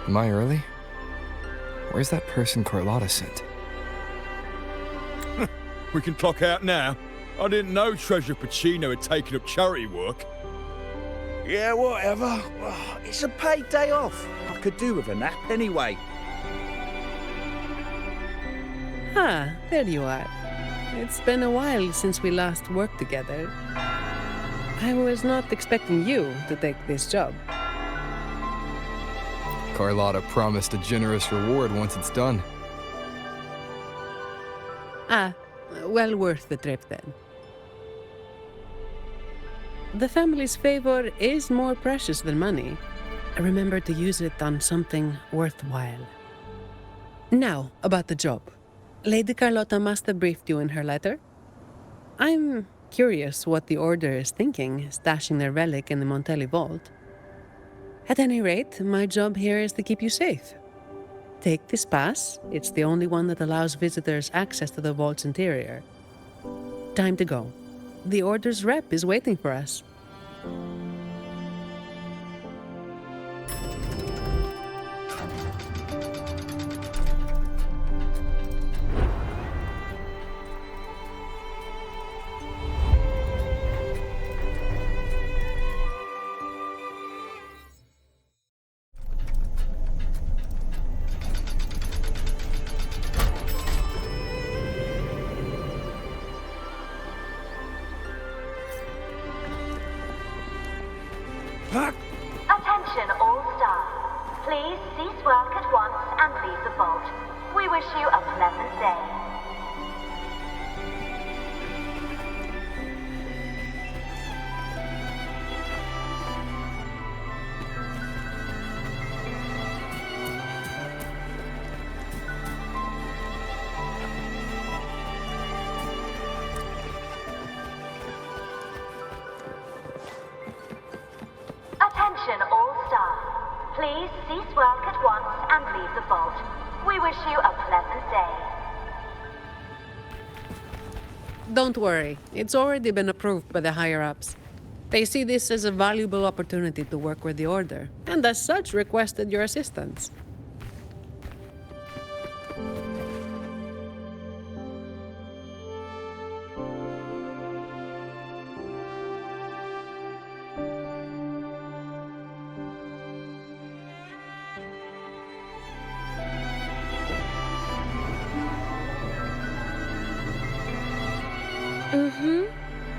Am I early? Where's that person Carlotta sent? We can clock out now. I didn't know Treasurer Pacino had taken up charity work. Yeah, whatever. It's a paid day off. I could do with a nap anyway. Ah, there you are. It's been a while since we last worked together. I was not expecting you to take this job. Carlotta promised a generous reward once it's done. Ah, well worth the trip then. The family's favor is more precious than money. Remember to use it on something worthwhile. Now, about the job. Lady Carlotta must have briefed you in her letter. I'm curious what the Order is thinking, stashing their relic in the Montelli Vault. At any rate, my job here is to keep you safe. Take this pass. It's the only one that allows visitors access to the vault's interior. Time to go. The Order's rep is waiting for us. Attention all staff. Please cease work at once and leave the vault. We wish you a pleasant day. Attention all staff. Please cease work at once and leave the vault. We wish you a pleasant day. Don't worry, it's already been approved by the higher-ups. They see this as a valuable opportunity to work with the Order, and as such requested your assistance.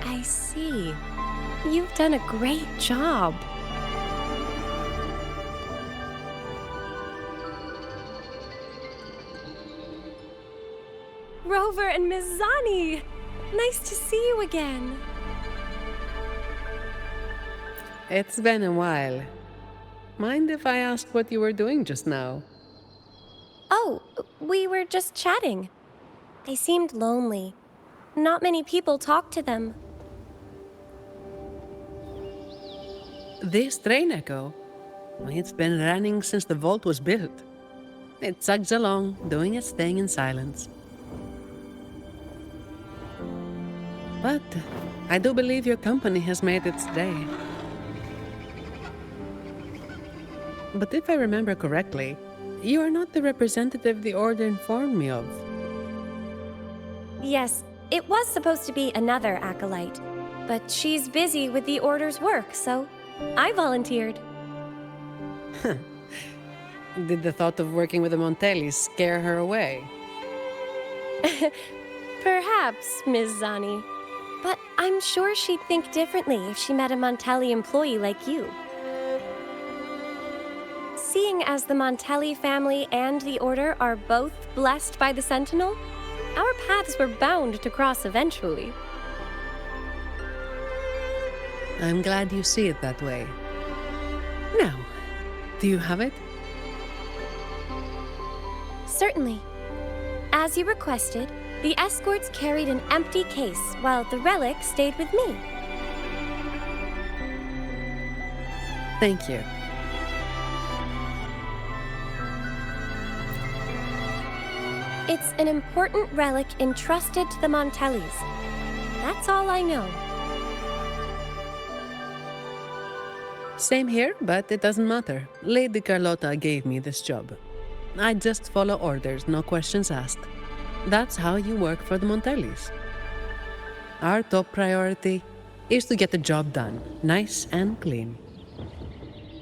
I see. You've done a great job. Rover and Miss Zani! Nice to see you again. It's been a while. Mind if I ask what you were doing just now? Oh, we were just chatting. They seemed lonely. Not many people talk to them. This train echo? It's been running since the vault was built. It chugs along, doing its thing in silence. But I do believe your company has made its day. But if I remember correctly, you are not the representative the Order informed me of. Yes, it was supposed to be another acolyte, but she's busy with the Order's work, so I volunteered. Did the thought of working with the Montellis scare her away? Perhaps, Ms. Zani. But I'm sure she'd think differently if she met a Montelli employee like you. Seeing as the Montelli family and the Order are both blessed by the Sentinel, our paths were bound to cross eventually. I'm glad you see it that way. Now, do you have it? Certainly. As you requested, the escorts carried an empty case while the relic stayed with me. Thank you. It's an important relic entrusted to the Montellis. That's all I know. Same here, but it doesn't matter. Lady Carlotta gave me this job. I just follow orders, no questions asked. That's how you work for the Montellis. Our top priority is to get the job done, nice and clean.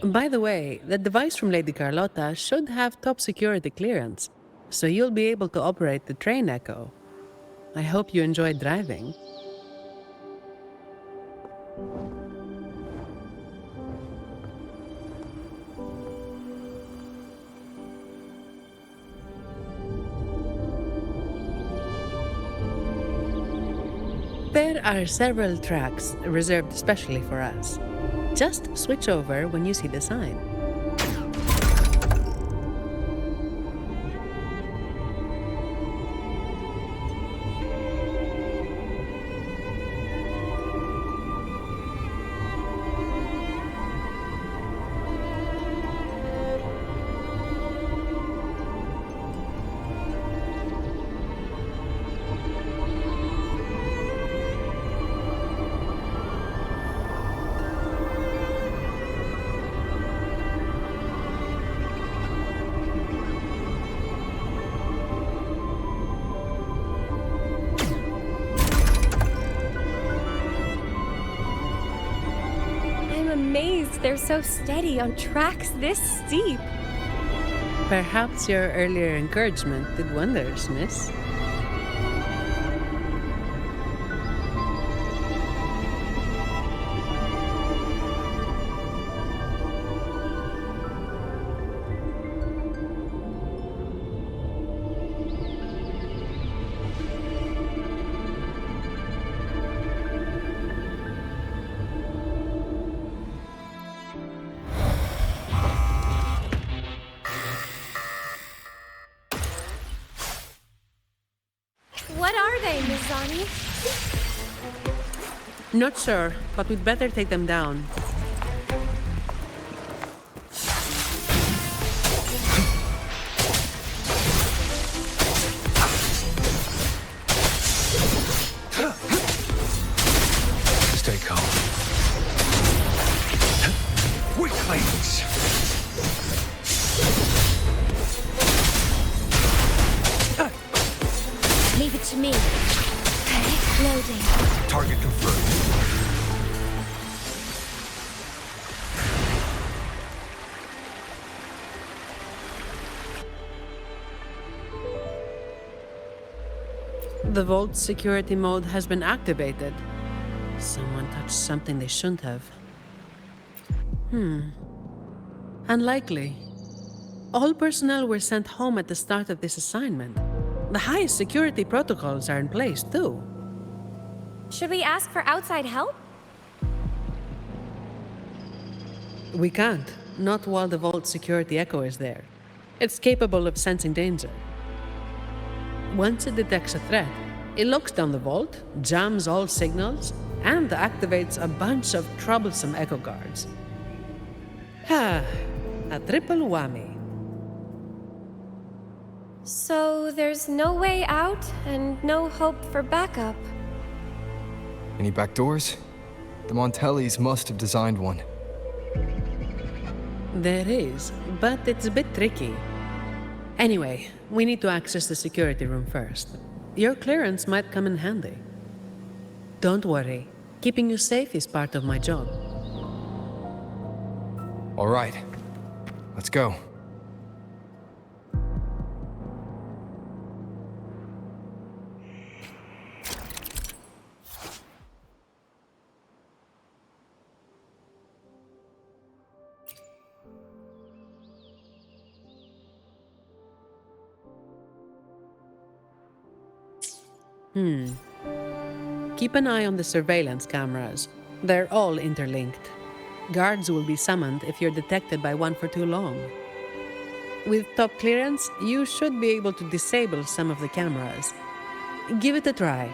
By the way, the device from Lady Carlotta should have top security clearance, so you'll be able to operate the train Echo. I hope you enjoyed driving. There are several tracks reserved especially for us. Just switch over when you see the sign. Amazed they're so steady on tracks this steep. Perhaps your earlier encouragement did wonders, miss. What are they, Miss Zani? Not sure, but we'd better take them down. Stay calm. Weaklings! Leave it to me. Okay, loading. Target confirmed. The Vault security mode has been activated. Someone touched something they shouldn't have. Unlikely. All personnel were sent home at the start of this assignment. The highest security protocols are in place, too. Should we ask for outside help? We can't. Not while the Vault security echo is there. It's capable of sensing danger. Once it detects a threat, it locks down the Vault, jams all signals, and activates a bunch of troublesome echo guards. A triple whammy. So there's no way out and no hope for backup. Any back doors? The Montellis must have designed one. There is, but it's a bit tricky. Anyway, we need to access the security room first. Your clearance might come in handy. Don't worry. Keeping you safe is part of my job. All right. Let's go. Keep an eye on the surveillance cameras. They're all interlinked. Guards will be summoned if you're detected by one for too long. With top clearance, you should be able to disable some of the cameras. Give it a try.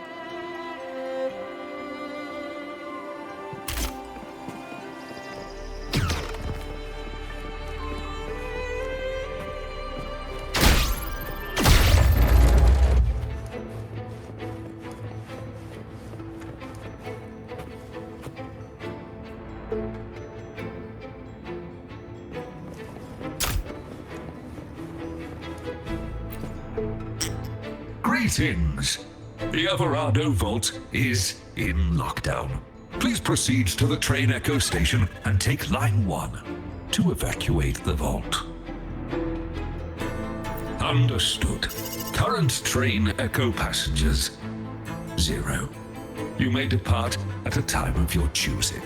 Greetings! The Averardo Vault is in lockdown. Please proceed to the train Echo station and take line 1 to evacuate the vault. Understood. Current train Echo passengers 0. You may depart at a time of your choosing.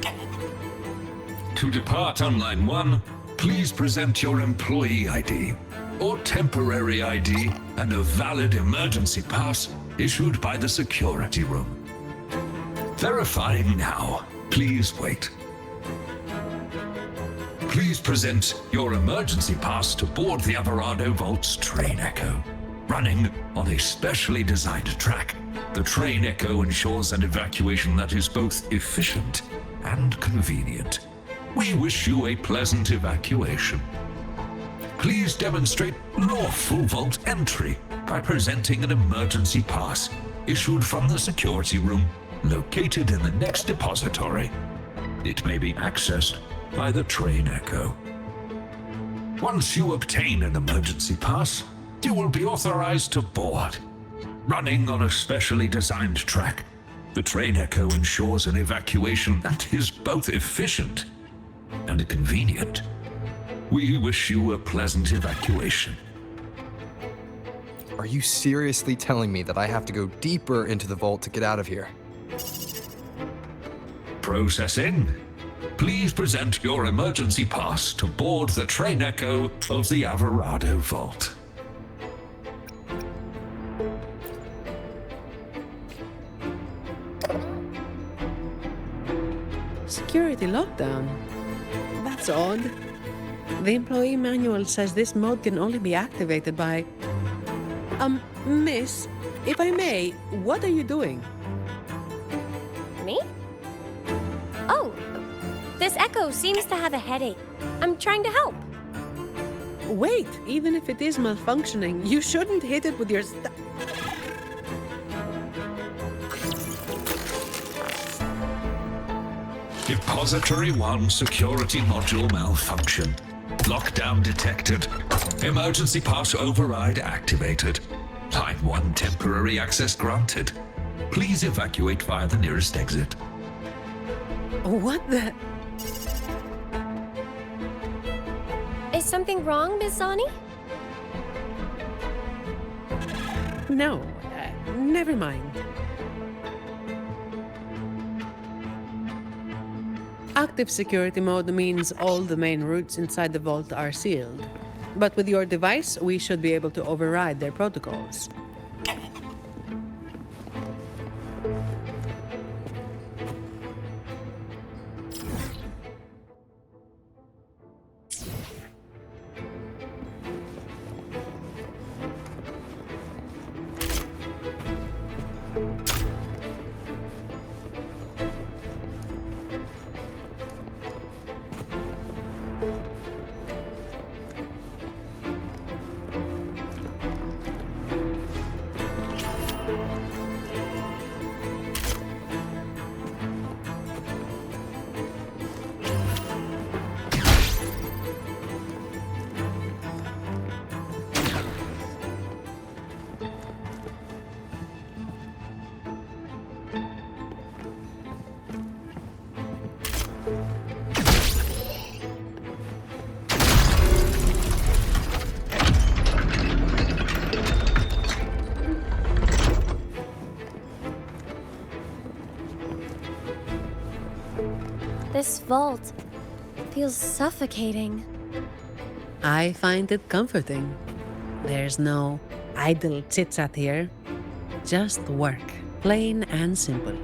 To depart on line 1, please present your employee ID or temporary ID and a valid emergency pass issued by the security room. Verifying now. Please wait. Please present your emergency pass to board the Averardo Vault's train Echo. Running on a specially designed track, the train Echo ensures an evacuation that is both efficient and convenient. We wish you a pleasant evacuation. Please demonstrate lawful vault entry by presenting an emergency pass issued from the security room located in the next depository. It may be accessed by the train Echo. Once you obtain an emergency pass, you will be authorized to board. Running on a specially designed track, the train Echo ensures an evacuation that is both efficient and convenient. We wish you a pleasant evacuation. Are you seriously telling me that I have to go deeper into the vault to get out of here? Processing. Please present your emergency pass to board the train Echo of the Averardo Vault. Security lockdown? That's odd. The employee manual says this mode can only be activated by... Miss, if I may, what are you doing? Me? Oh, this Echo seems to have a headache. I'm trying to help. Wait, even if it is malfunctioning, you shouldn't hit it with your Depository 1 security module malfunction. Lockdown detected. Emergency pass override activated. Line 1 temporary access granted. Please evacuate via the nearest exit. What the... Is something wrong, Miss Zani? No, never mind. Active security mode means all the main routes inside the vault are sealed. But with your device, we should be able to override their protocols. This vault feels suffocating. I find it comforting. There's no idle chit-chat here. Just work, plain and simple.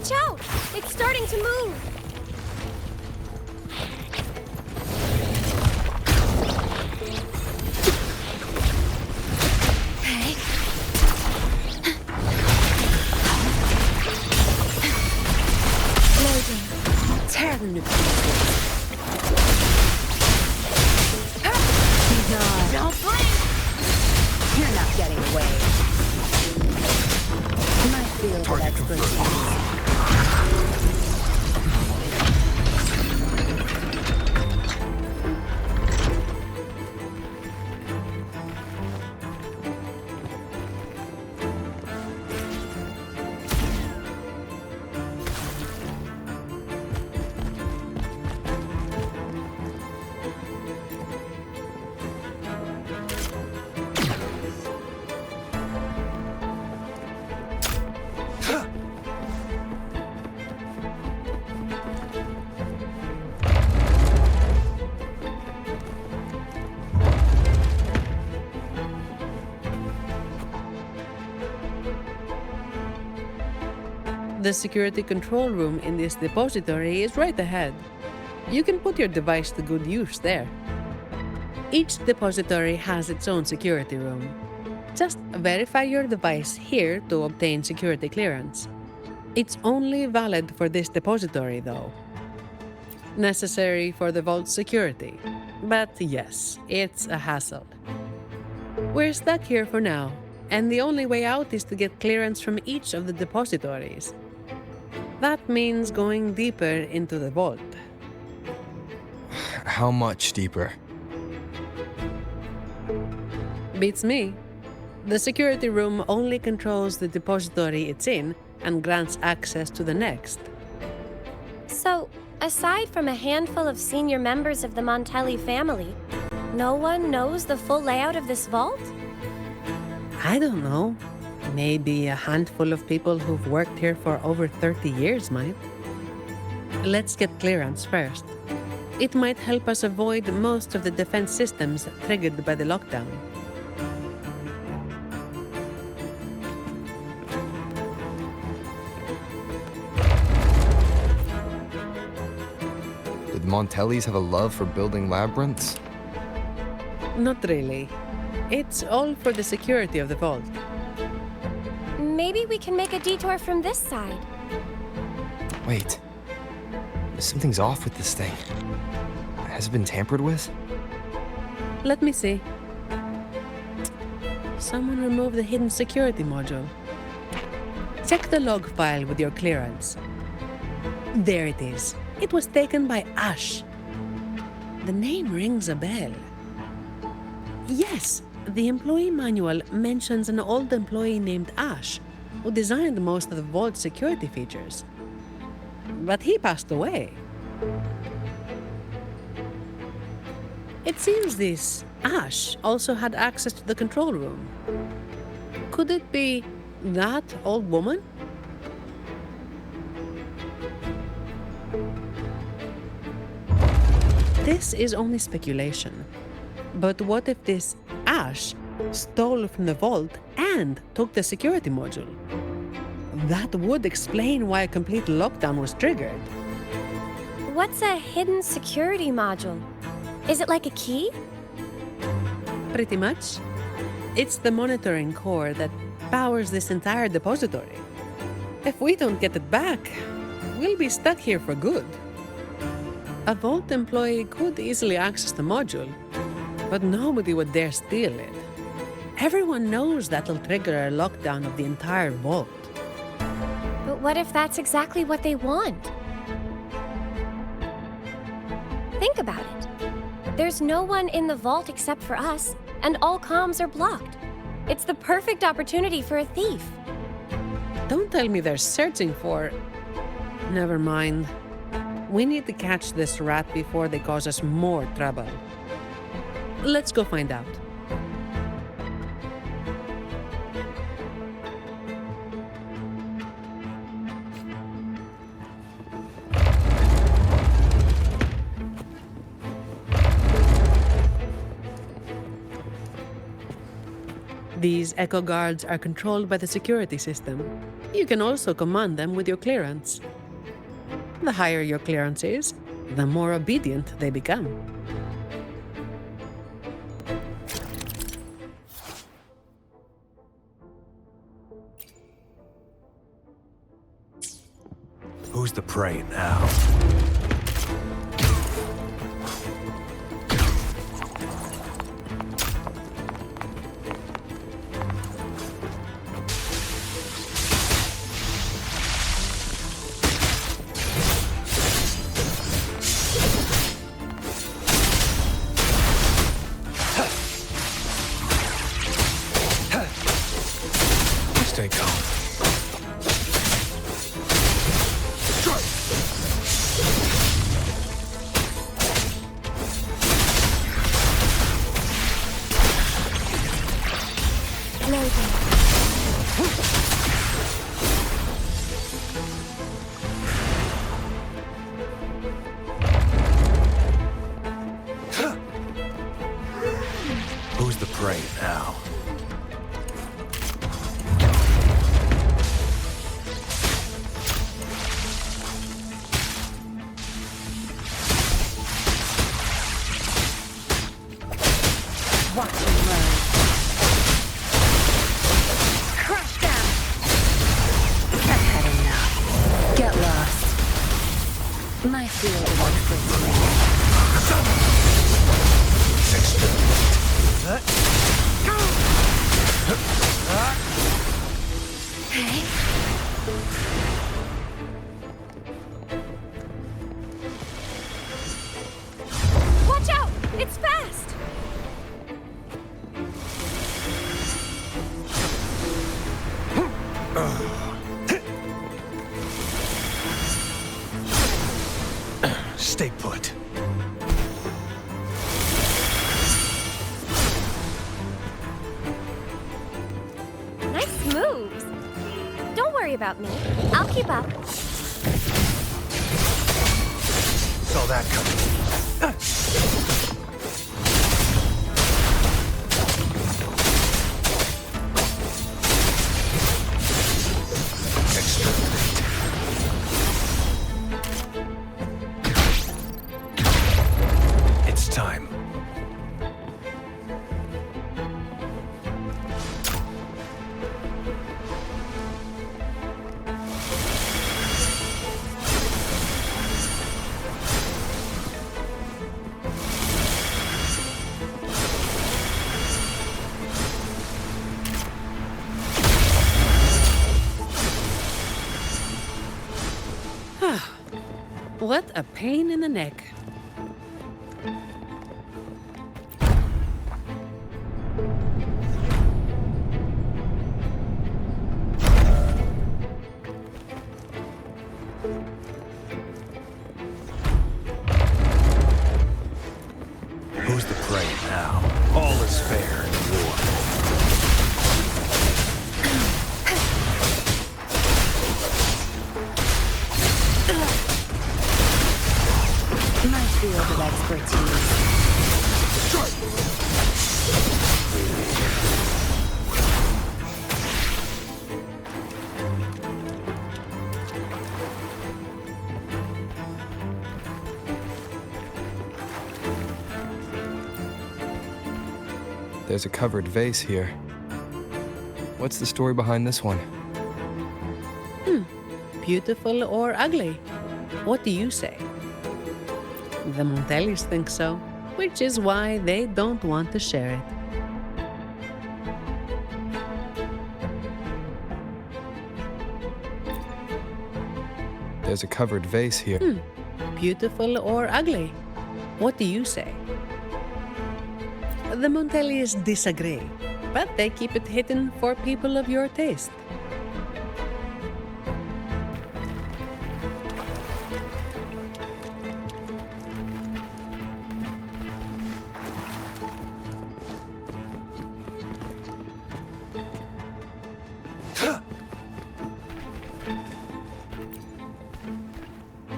Watch out! It's starting to move! Okay. Loading. Turn it. Don't blink! You're not getting away. My field of expertise. The security control room in this depository is right ahead. You can put your device to good use there. Each depository has its own security room. Just verify your device here to obtain security clearance. It's only valid for this depository, though. Necessary for the vault's security. But yes, it's a hassle. We're stuck here for now, and the only way out is to get clearance from each of the depositories. That means going deeper into the vault. How much deeper? Beats me. The security room only controls the depository it's in and grants access to the next. So, aside from a handful of senior members of the Montelli family, no one knows the full layout of this vault? I don't know. Maybe a handful of people who've worked here for over 30 years might. Let's get clearance first. It might help us avoid most of the defense systems triggered by the lockdown. Did the Montellis have a love for building labyrinths? Not really. It's all for the security of the vault. Maybe we can make a detour from this side. Wait. Something's off with this thing. Has it been tampered with? Let me see. Someone removed the hidden security module. Check the log file with your clearance. There it is. It was taken by Ash. The name rings a bell. Yes, the employee manual mentions an old employee named Ash, who designed most of the vault's security features. But he passed away. It seems this Ash also had access to the control room. Could it be that old woman? This is only speculation. But what if this Ash stole from the vault and took the security module? That would explain why a complete lockdown was triggered. What's a hidden security module? Is it like a key? Pretty much. It's the monitoring core that powers this entire depository. If we don't get it back, we'll be stuck here for good. A vault employee could easily access the module, but nobody would dare steal it. Everyone knows that'll trigger a lockdown of the entire vault. But what if that's exactly what they want? Think about it. There's no one in the vault except for us, and all comms are blocked. It's the perfect opportunity for a thief. Don't tell me they're searching for... Never mind. We need to catch this rat before they cause us more trouble. Let's go find out. These Echo Guards are controlled by the security system. You can also command them with your clearance. The higher your clearance is, the more obedient they become. Who's the prey now? Stay calm. Who's the prey now? Watch and learn. Crush them! I've had enough. Get lost. My field of Hey. Watch out! It's fast! Stay put. Nice moves. Don't worry about me. I'll keep up. Saw that coming. Exterminate. It's time. What a pain in the neck. Who's the prey now? All is fair in war. My field of expertise. There's a covered vase here. What's the story behind this one? Beautiful or ugly? What do you say? The Montellis think so, which is why they don't want to share it. There's a covered vase here. Beautiful or ugly? What do you say? The Montellis disagree, but they keep it hidden for people of your taste.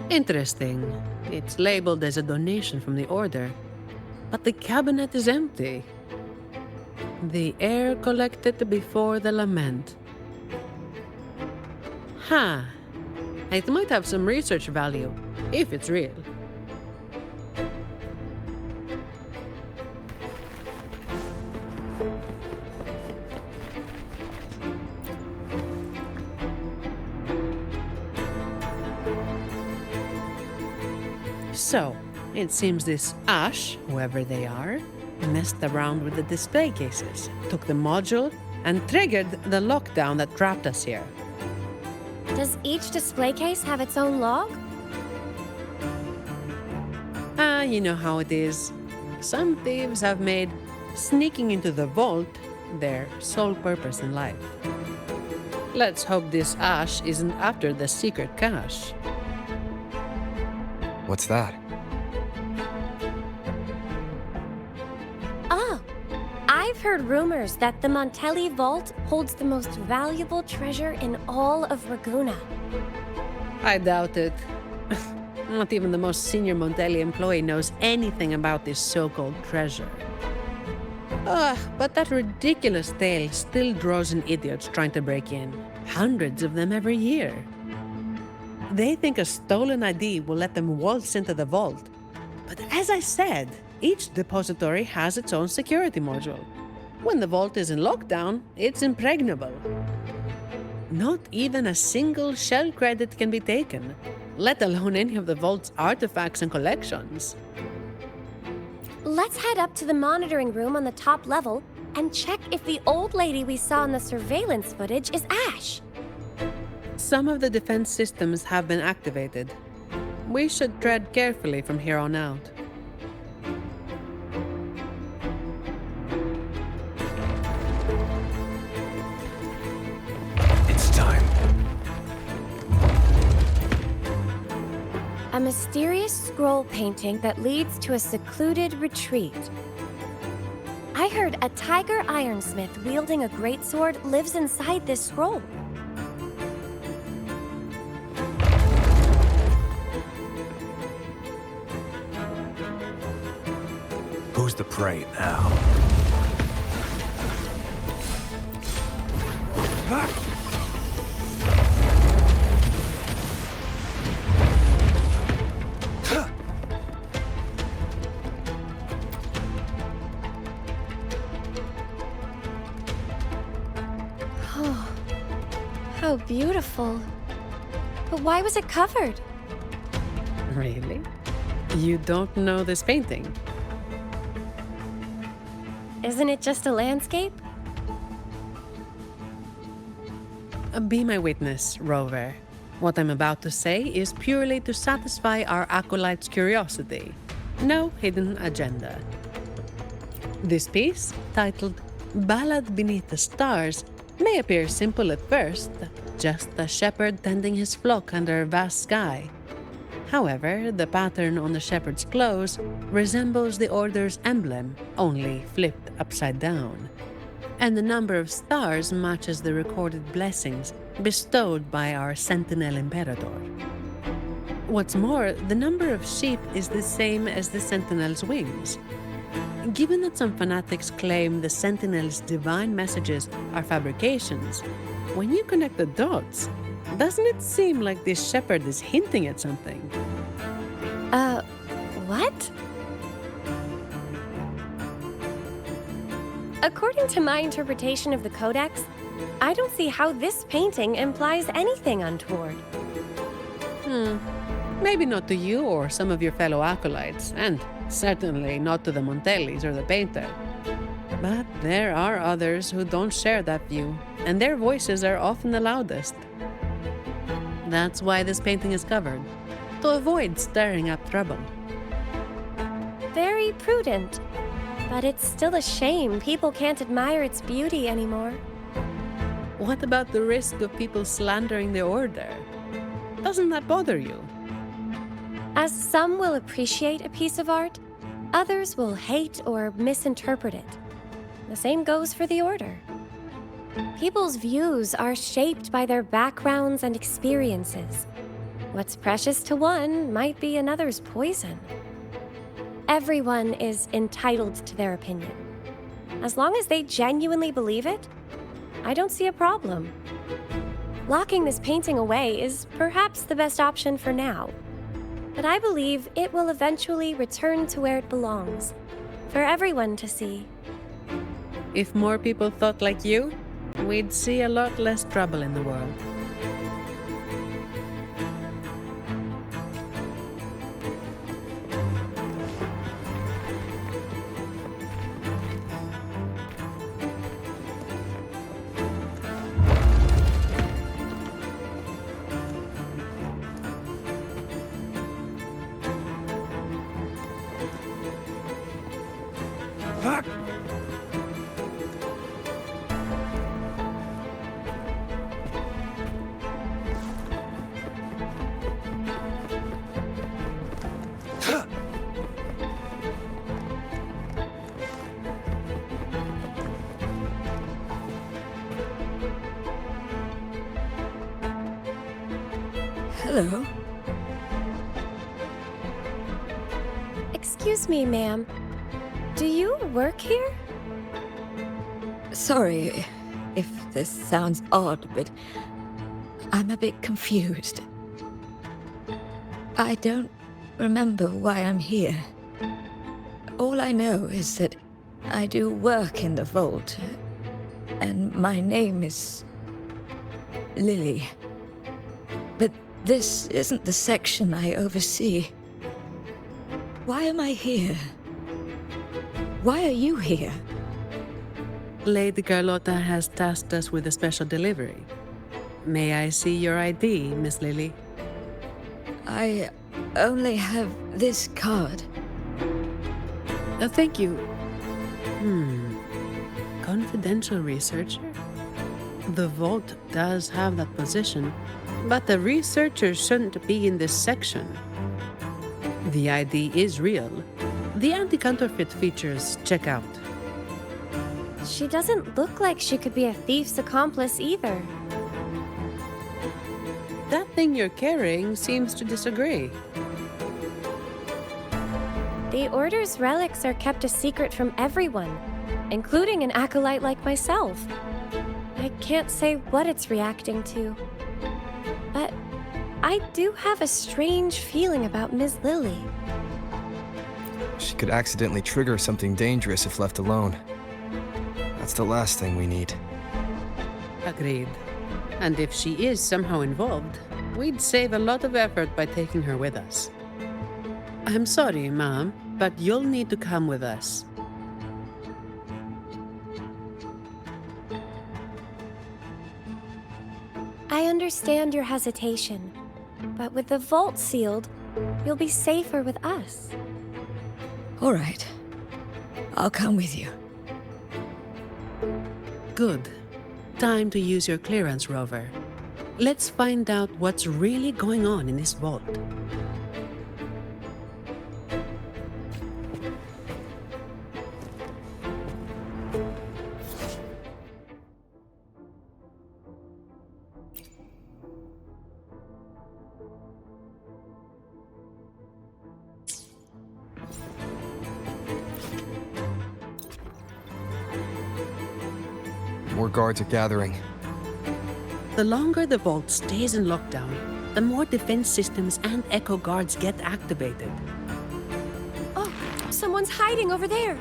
Interesting. It's labeled as a donation from the Order, but the cabinet is empty. The air collected before the lament. Huh. It might have some research value, if it's real. So, it seems this Ash, whoever they are, messed around with the display cases, took the module, and triggered the lockdown that trapped us here. Does each display case have its own log? You know how it is. Some thieves have made sneaking into the vault their sole purpose in life. Let's hope this Ash isn't after the secret cache. What's that? Oh, I've heard rumors that the Montelli Vault holds the most valuable treasure in all of Raguna. I doubt it. Not even the most senior Montelli employee knows anything about this so-called treasure. But that ridiculous tale still draws in idiots trying to break in. Hundreds of them every year. They think a stolen ID will let them waltz into the vault. But as I said, each depository has its own security module. When the vault is in lockdown, it's impregnable. Not even a single shell credit can be taken, let alone any of the vault's artifacts and collections. Let's head up to the monitoring room on the top level and check if the old lady we saw in the surveillance footage is Ash. Some of the defense systems have been activated. We should tread carefully from here on out. It's time. A mysterious scroll painting that leads to a secluded retreat. I heard a tiger ironsmith wielding a greatsword lives inside this scroll. Who's the prey now? Oh, how beautiful. But why was it covered? Really? You don't know this painting? Isn't it just a landscape? Be my witness, Rover. What I'm about to say is purely to satisfy our acolyte's curiosity. No hidden agenda. This piece, titled Ballad Beneath the Stars, may appear simple at first, just a shepherd tending his flock under a vast sky. However, the pattern on the shepherd's clothes resembles the Order's emblem, only flipped upside down. And the number of stars matches the recorded blessings bestowed by our Sentinel Imperator. What's more, the number of sheep is the same as the Sentinel's wings. Given that some fanatics claim the Sentinel's divine messages are fabrications, when you connect the dots, doesn't it seem like this shepherd is hinting at something? What? According to my interpretation of the Codex, I don't see how this painting implies anything untoward. Maybe not to you or some of your fellow acolytes, and certainly not to the Montellis or the painter. But there are others who don't share that view, and their voices are often the loudest. That's why this painting is covered, to avoid stirring up trouble. Very prudent. But it's still a shame people can't admire its beauty anymore. What about the risk of people slandering the Order? Doesn't that bother you? As some will appreciate a piece of art, others will hate or misinterpret it. The same goes for the Order. People's views are shaped by their backgrounds and experiences. What's precious to one might be another's poison. Everyone is entitled to their opinion. As long as they genuinely believe it, I don't see a problem. Locking this painting away is perhaps the best option for now, but I believe it will eventually return to where it belongs, for everyone to see. If more people thought like you, we'd see a lot less trouble in the world. Hello. Excuse me, ma'am. Do you work here? Sorry if this sounds odd, but I'm a bit confused. I don't remember why I'm here. All I know is that I do work in the vault, and my name is Lily. But this isn't the section I oversee. Why am I here? Why are you here? Lady Carlotta has tasked us with a special delivery. May I see your ID, Miss Lily? I only have this card. Thank you. Confidential researcher? The vault does have that position, but the researcher shouldn't be in this section. The ID is real. The anti-counterfeit features check out. She doesn't look like she could be a thief's accomplice either. That thing you're carrying seems to disagree. The Order's relics are kept a secret from everyone, including an acolyte like myself. I can't say what it's reacting to, but I do have a strange feeling about Ms. Lily. She could accidentally trigger something dangerous if left alone. That's the last thing we need. Agreed. And if she is somehow involved, we'd save a lot of effort by taking her with us. I'm sorry, Ma'am, but you'll need to come with us. I understand your hesitation, but with the vault sealed, you'll be safer with us. All right. I'll come with you. Good. Time to use your clearance, Rover. Let's find out what's really going on in this vault. More guards are gathering. The longer the vault stays in lockdown, the more defense systems and echo guards get activated. Oh, someone's hiding over there.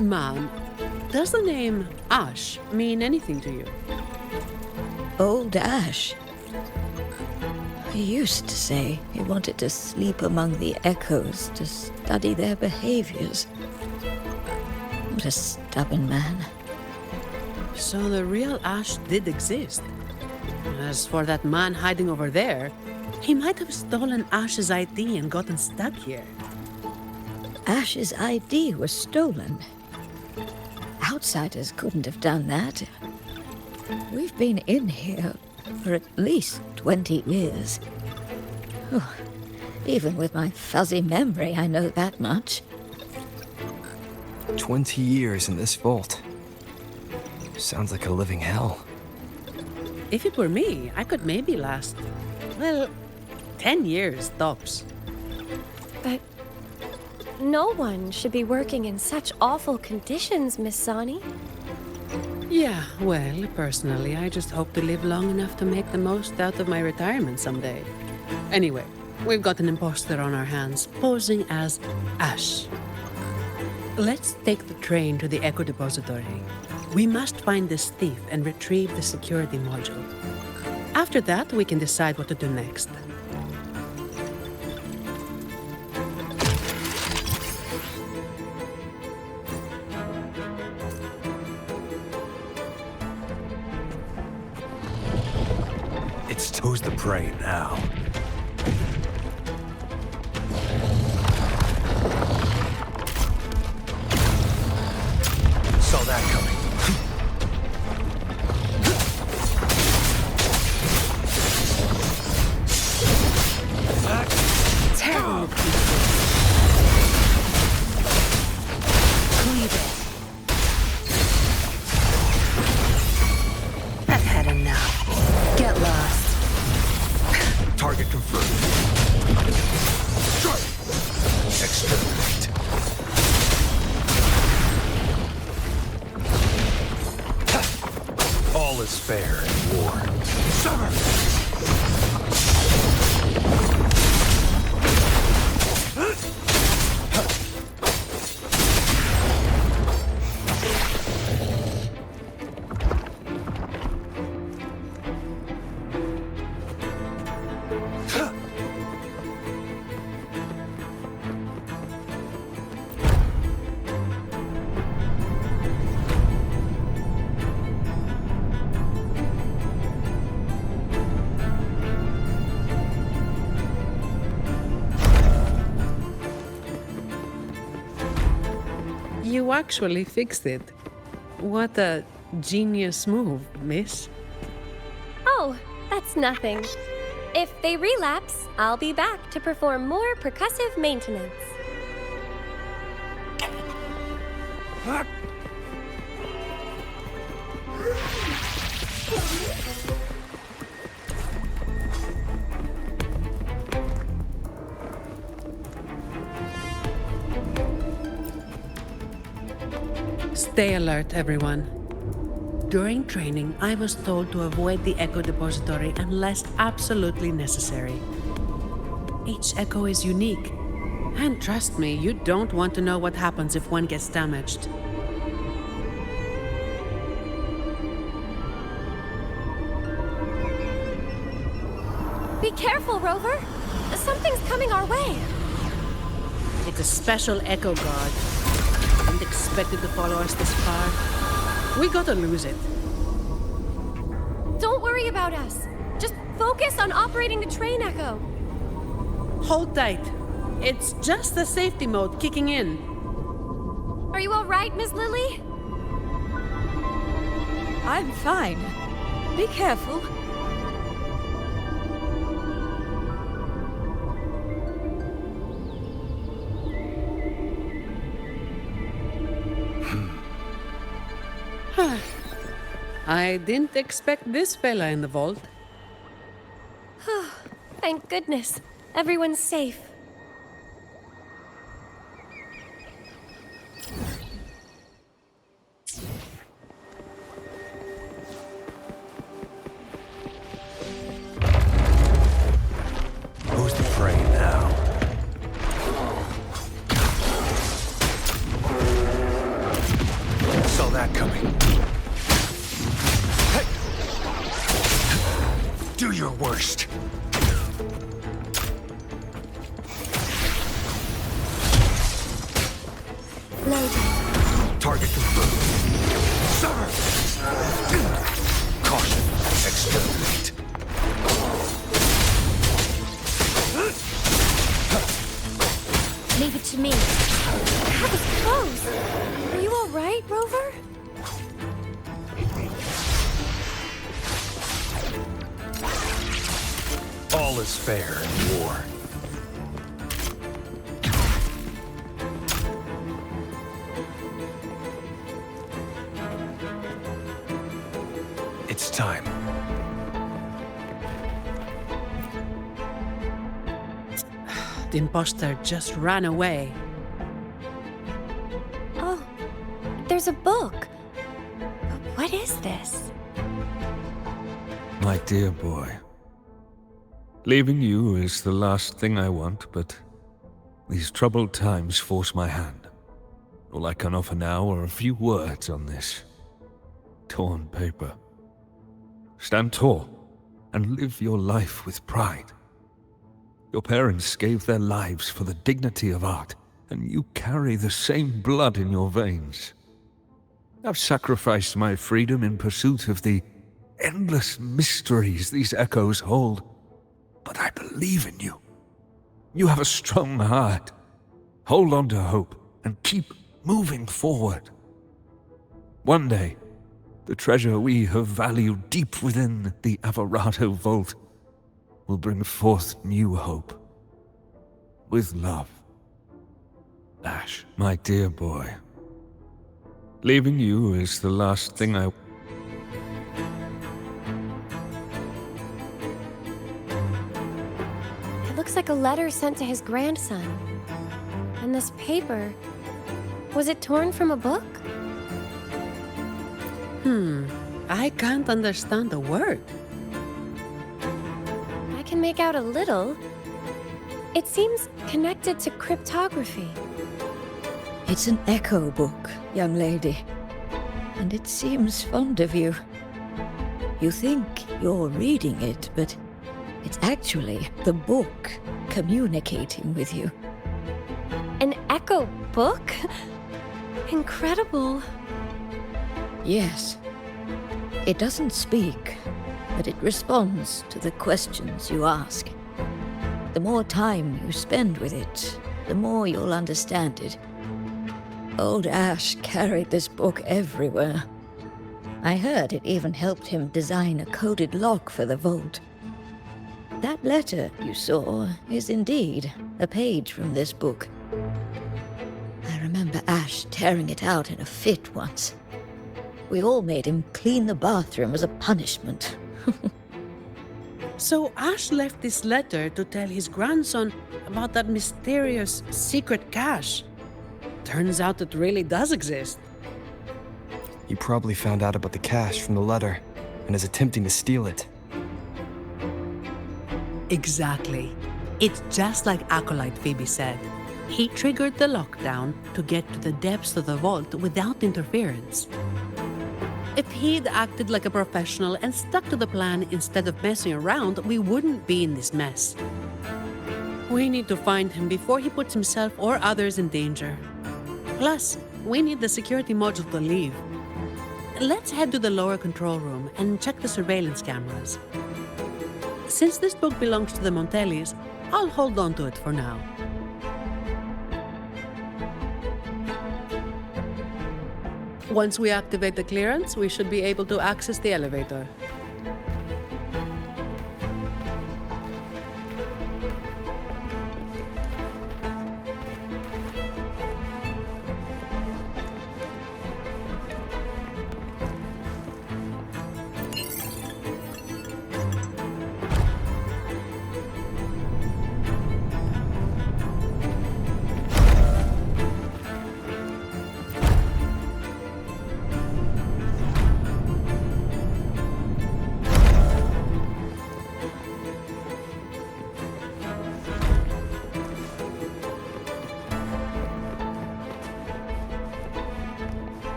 Ma'am, does the name Ash mean anything to you? Old Ash. He used to say he wanted to sleep among the echoes to study their behaviors. What a stubborn man. So the real Ash did exist. As for that man hiding over there, he might have stolen Ash's ID and gotten stuck here. Ash's ID was stolen. Outsiders couldn't have done that. We've been in here for at least 20 years. Oh, even with my fuzzy memory, I know that much. 20 years in this vault. Sounds like a living hell. If it were me, I could maybe last, well, 10 years tops. But no one should be working in such awful conditions, Miss Zani. Yeah, well, personally, I just hope to live long enough to make the most out of my retirement someday. Anyway, we've got an imposter on our hands, posing as Ash. Let's take the train to the Echo Depository. We must find this thief and retrieve the security module. After that, we can decide what to do next. Who's the prey now? Saw that coming. Terrible people. Cleave it. I've had enough. Get lost. Target confirmed. Strike! Exterminate. All is fair in war. Sever! You actually fixed it. What a genius move, miss. Oh, that's nothing. If they relapse, I'll be back to perform more percussive maintenance. Stay alert, everyone. During training, I was told to avoid the Echo Depository unless absolutely necessary. Each Echo is unique. And trust me, you don't want to know what happens if one gets damaged. Be careful, Rover. Something's coming our way. It's a special Echo Guard. Didn't expect it to follow us this far. We gotta lose it. Don't worry about us. Just focus on operating the train, Echo. Hold tight. It's just the safety mode kicking in. Are you all right, Miss Lily? I'm fine. Be careful. I didn't expect this fella in the vault. Thank goodness. Everyone's safe. Who's the prey now? Saw that coming. Hey! Do your worst. Target confirmed. Sever! Caution. Exterminate. Leave it to me. That was close. Are you all right, Rover? All is fair in war. It's time. The imposter just ran away. Oh, there's a book. But what is this? My dear boy, leaving you is the last thing I want, but these troubled times force my hand. All I can offer now are a few words on this torn paper. Stand tall and live your life with pride. Your parents gave their lives for the dignity of art, and you carry the same blood in your veins. I've sacrificed my freedom in pursuit of the endless mysteries these echoes hold, but I believe in you. You have a strong heart. Hold on to hope and keep moving forward. One day, the treasure we have valued deep within the Averardo Vault will bring forth new hope. With love, Ash, my dear boy. Leaving you is the last thing I... It looks like a letter sent to his grandson. And this paper... Was it torn from a book? I can't understand a word. I can make out a little. It seems connected to cryptography. It's an echo book, young lady. And it seems fond of you. You think you're reading it, but it's actually the book communicating with you. An echo book? Incredible. Yes. It doesn't speak, but it responds to the questions you ask. The more time you spend with it, the more you'll understand it. Old Ash carried this book everywhere. I heard it even helped him design a coded lock for the vault. That letter you saw is indeed a page from this book. I remember Ash tearing it out in a fit once. We all made him clean the bathroom as a punishment. So Ash left this letter to tell his grandson about that mysterious secret cache. Turns out it really does exist. He probably found out about the cache from the letter and is attempting to steal it. Exactly. It's just like Acolyte Phoebe said. He triggered the lockdown to get to the depths of the vault without interference. If he'd acted like a professional and stuck to the plan instead of messing around, we wouldn't be in this mess. We need to find him before he puts himself or others in danger. Plus, we need the security module to leave. Let's head to the lower control room and check the surveillance cameras. Since this book belongs to the Montellis, I'll hold on to it for now. Once we activate the clearance, we should be able to access the elevator.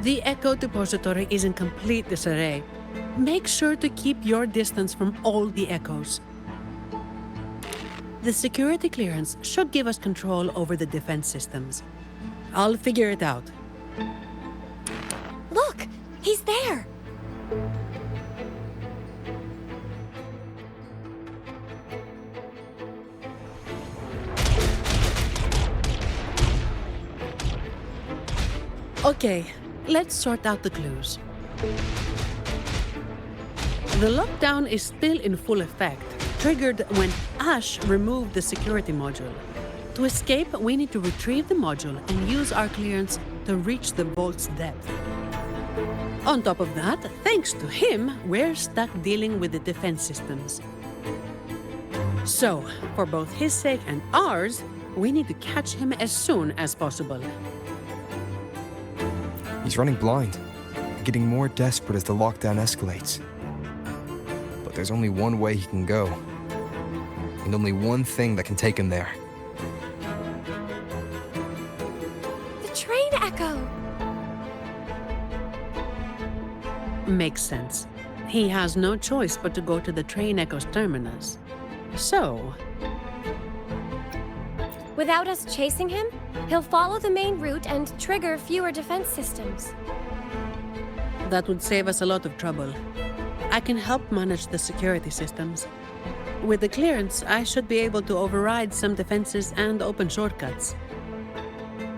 The Echo Depository is in complete disarray. Make sure to keep your distance from all the echoes. The security clearance should give us control over the defense systems. I'll figure it out. Look! He's there! Okay, let's sort out the clues. The lockdown is still in full effect, triggered when Ash removed the security module. To escape, we need to retrieve the module and use our clearance to reach the vault's depth. On top of that, thanks to him, we're stuck dealing with the defense systems. So, for both his sake and ours, we need to catch him as soon as possible. He's running blind, getting more desperate as the lockdown escalates. But there's only one way he can go, and only one thing that can take him there. The train echo! Makes sense. He has no choice but to go to the train echo's terminus. So, Without us chasing him, he'll follow the main route and trigger fewer defense systems. that would save us a lot of trouble. I can help manage the security systems. With the clearance, I should be able to override some defenses and open shortcuts.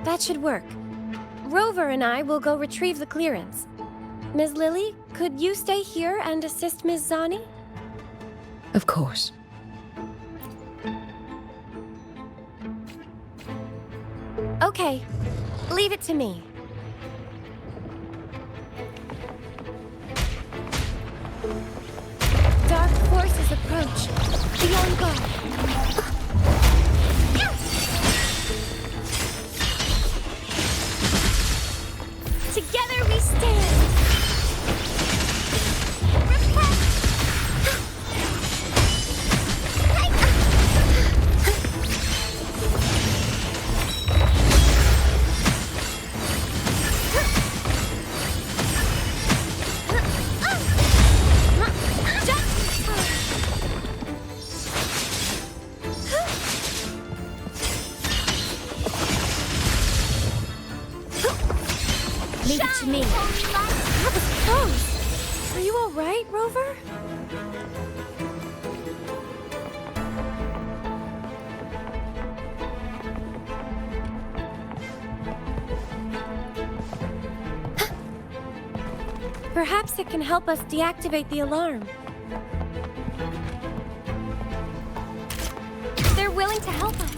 That should work. Rover and I will go retrieve the clearance. Ms. Lily, could you stay here and assist Ms. Zani? Of course. Okay, leave it to me. Dark forces approach. Be on guard. Together we stand. Leave it to me. That was close. Are you all right, Rover? Perhaps it can help us deactivate the alarm. They're willing to help us.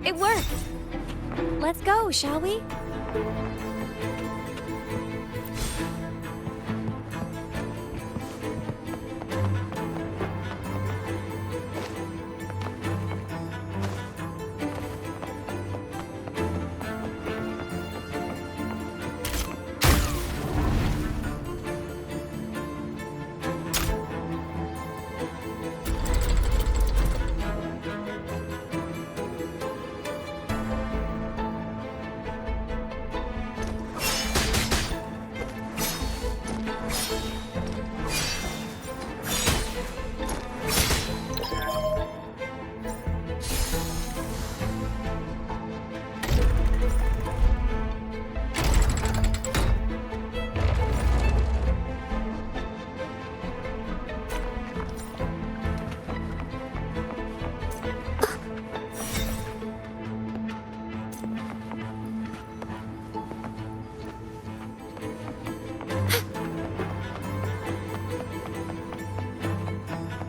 It worked! Let's go, shall we?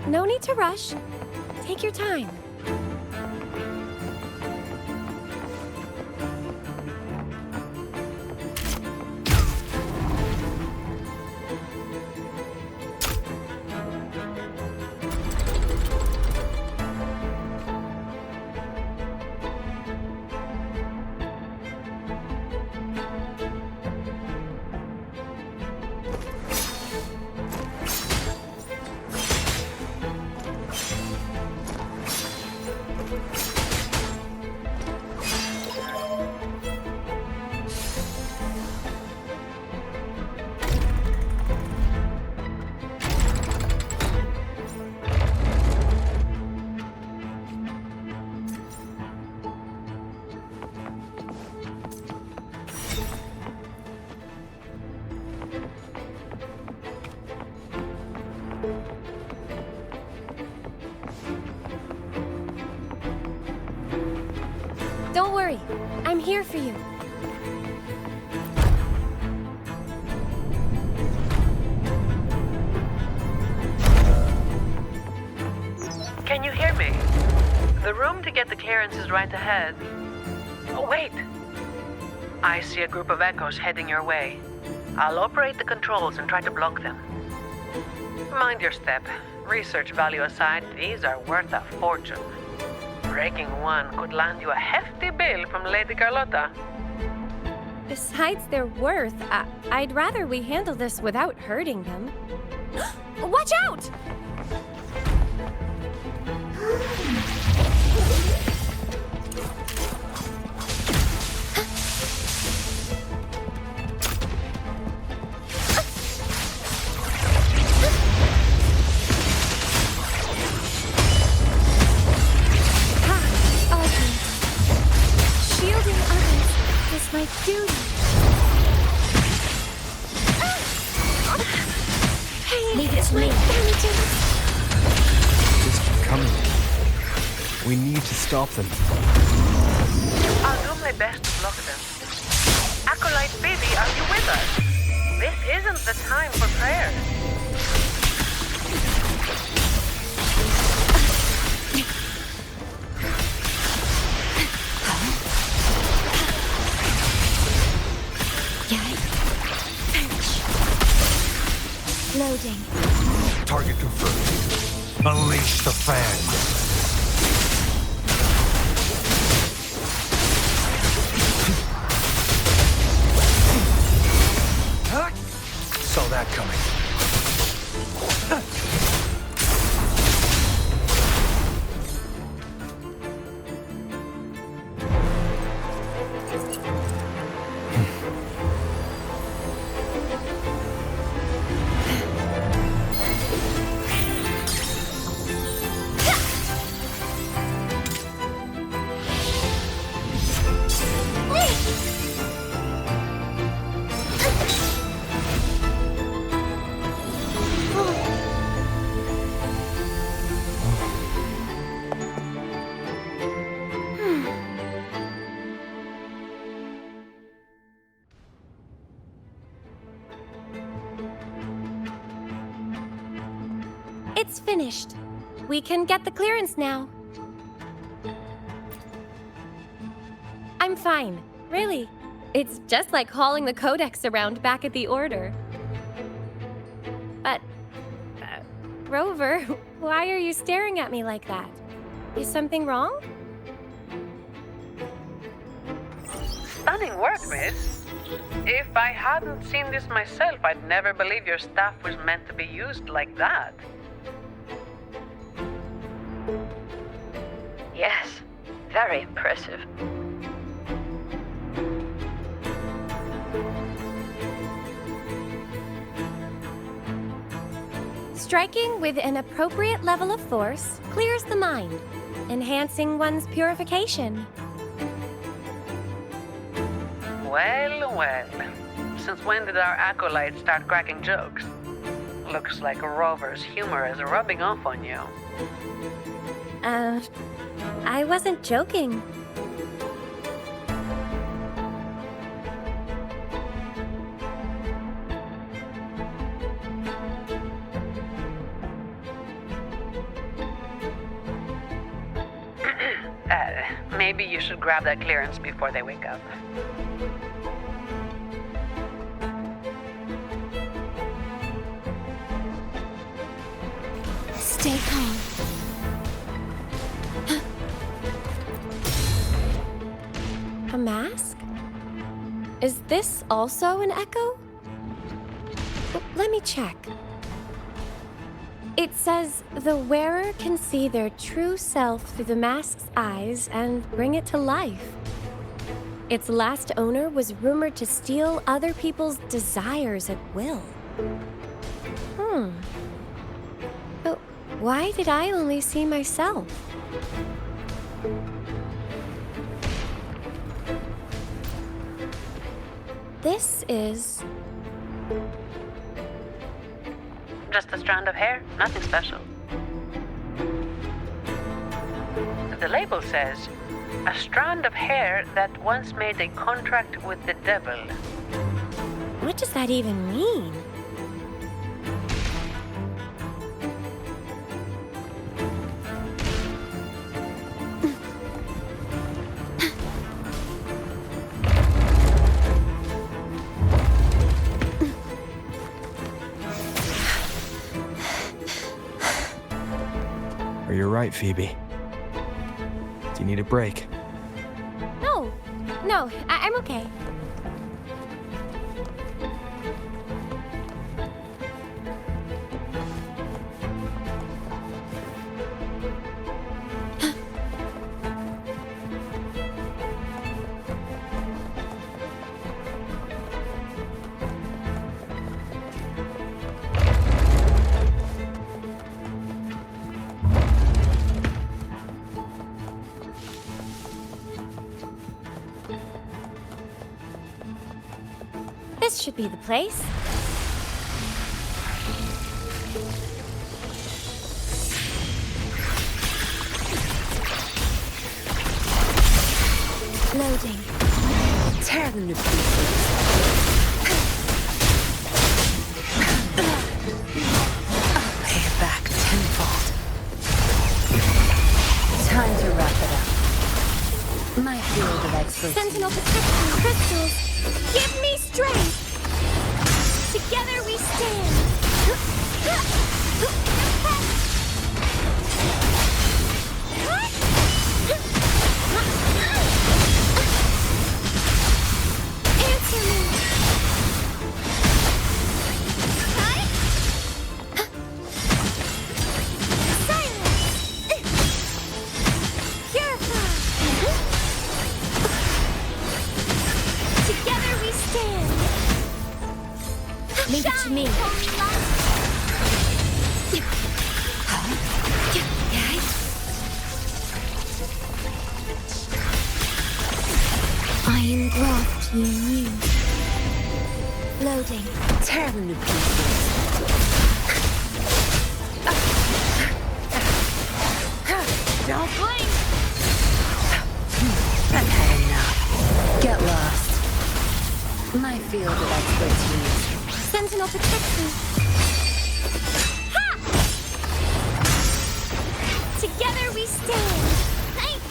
No need to rush. Take your time. Don't worry. I'm here for you. Can you hear me? The room to get the clearance is right ahead. Oh, wait! I see a group of echoes heading your way. I'll operate the controls and try to block them. Mind your step. Research value aside, these are worth a fortune. Breaking one could land you a hefty bill from Lady Carlotta. Besides their worth, I'd rather we handle this without hurting them. Watch out! Shielding others is my duty. Leave it to me. Just keep coming. We need to stop them. I'll do my best to block them. Acolyte Phoebe, are you with us? This isn't the time for prayer. Loading. Target confirmed. Unleash the fan. Saw that coming. It's finished. We can get the clearance now. I'm fine, really. It's just like hauling the codex around back at the Order. But, Rover, why are you staring at me like that? Is something wrong? Stunning work, miss. If I hadn't seen this myself, I'd never believe your staff was meant to be used like that. Yes, very impressive. Striking with an appropriate level of force clears the mind, enhancing one's purification. Well, well. Since when did our acolytes start cracking jokes? Looks like Rover's humor is rubbing off on you. I wasn't joking. Maybe you should grab that clearance before they wake up. Stay calm. A mask? Is this also an echo? Let me check. It says the wearer can see their true self through the mask's eyes and bring it to life. Its last owner was rumored to steal other people's desires at will. But why did I only see myself? This is... Just a strand of hair, nothing special. The label says, A strand of hair that once made a contract with the devil. What does that even mean? Are you right, Phoebe? Do you need a break? No, I'm okay. This should be the place. Loading. Tear them to pieces. I'll pay it back tenfold. Time to wrap it up. My field of expertise. Sentinel protection crystals. Give me strength. Together we stand. Answer me. Silence. Purify. Together we stand. Leave it to me. I engraft you new. Loading. Tear them to pieces. Don't blink! I've had enough. Get lost. My field of expertise. Sentinel protection. Ha! Together we stand.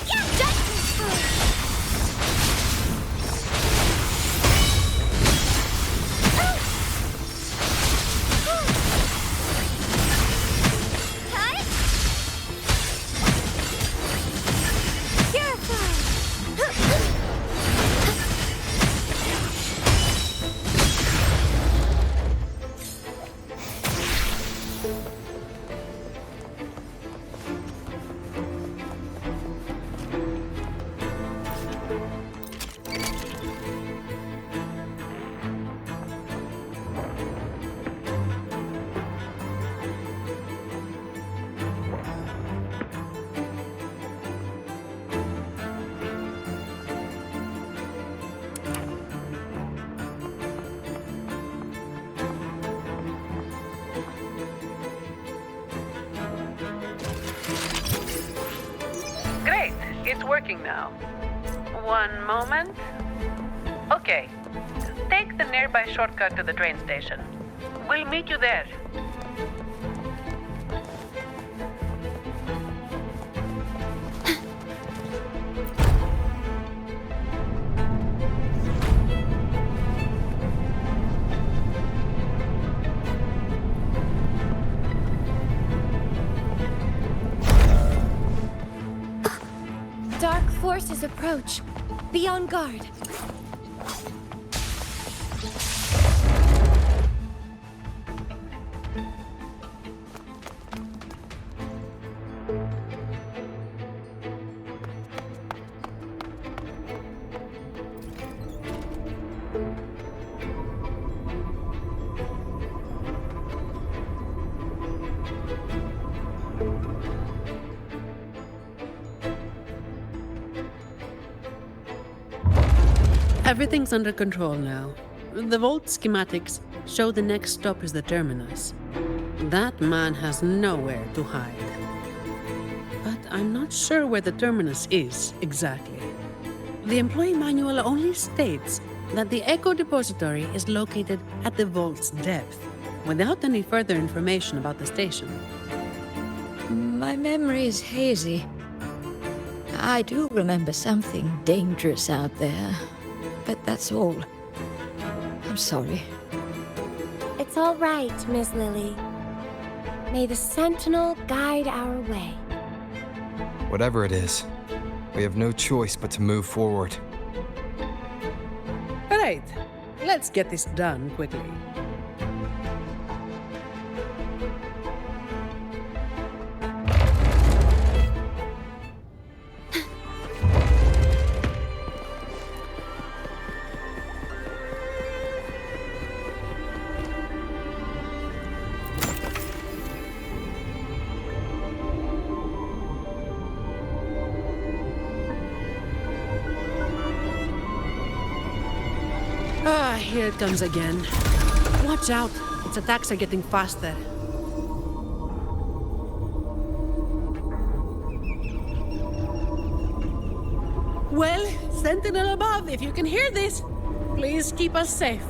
Justice first. It's working now. One moment. Okay. Take the nearby shortcut to the train station. We'll meet you there. Dark forces approach. Be on guard. Everything's under control now. The Vault schematics show the next stop is the terminus. That man has nowhere to hide. But I'm not sure where the terminus is exactly. The employee manual only states that the Echo Depository is located at the vault's depth, without any further information about the station. My memory is hazy. I do remember something dangerous out there, but that's all. I'm sorry. It's all right, Miss Lily. May the Sentinel guide our way. Whatever it is, we have no choice but to move forward. Right. Let's get this done quickly. Here it comes again. Watch out. Its attacks are getting faster. Well, Sentinel above, if you can hear this, please keep us safe.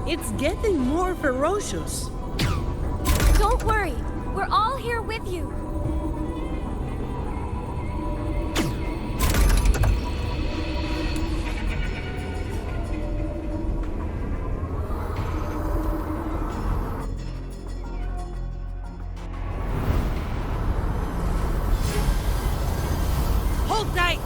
It's getting more ferocious. Don't worry. We're all here with you. Hold tight!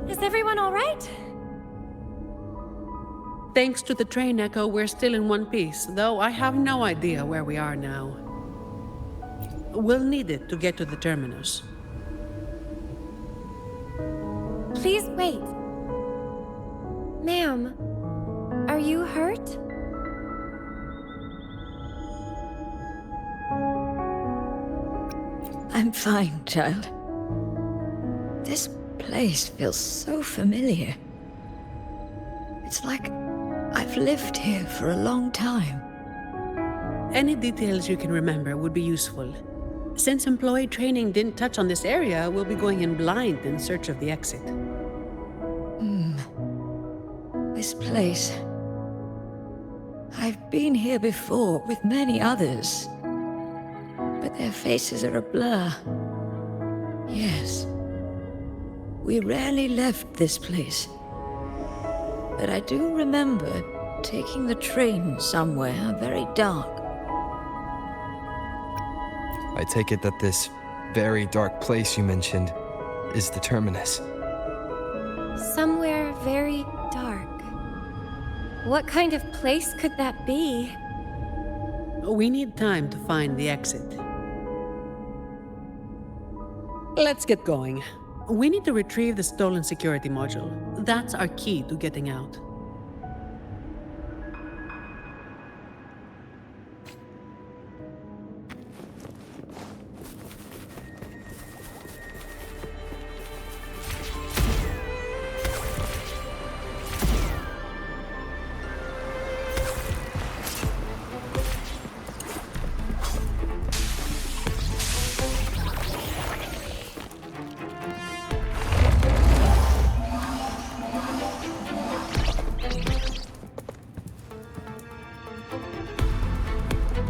Is everyone all right? Thanks to the train echo, we're still in one piece, though I have no idea where we are now. We'll need it to get to the terminus. Please wait. Ma'am, are you hurt? I'm fine, child. This place feels so familiar. It's like I've lived here for a long time. Any details you can remember would be useful. Since employee training didn't touch on this area, we'll be going in blind in search of the exit. This place. I've been here before with many others, but their faces are a blur. Yes. We rarely left this place. But I do remember taking the train somewhere very dark. I take it that this very dark place you mentioned is the terminus. Somewhere very dark. What kind of place could that be? We need time to find the exit. Let's get going. We need to retrieve the stolen security module. That's our key to getting out.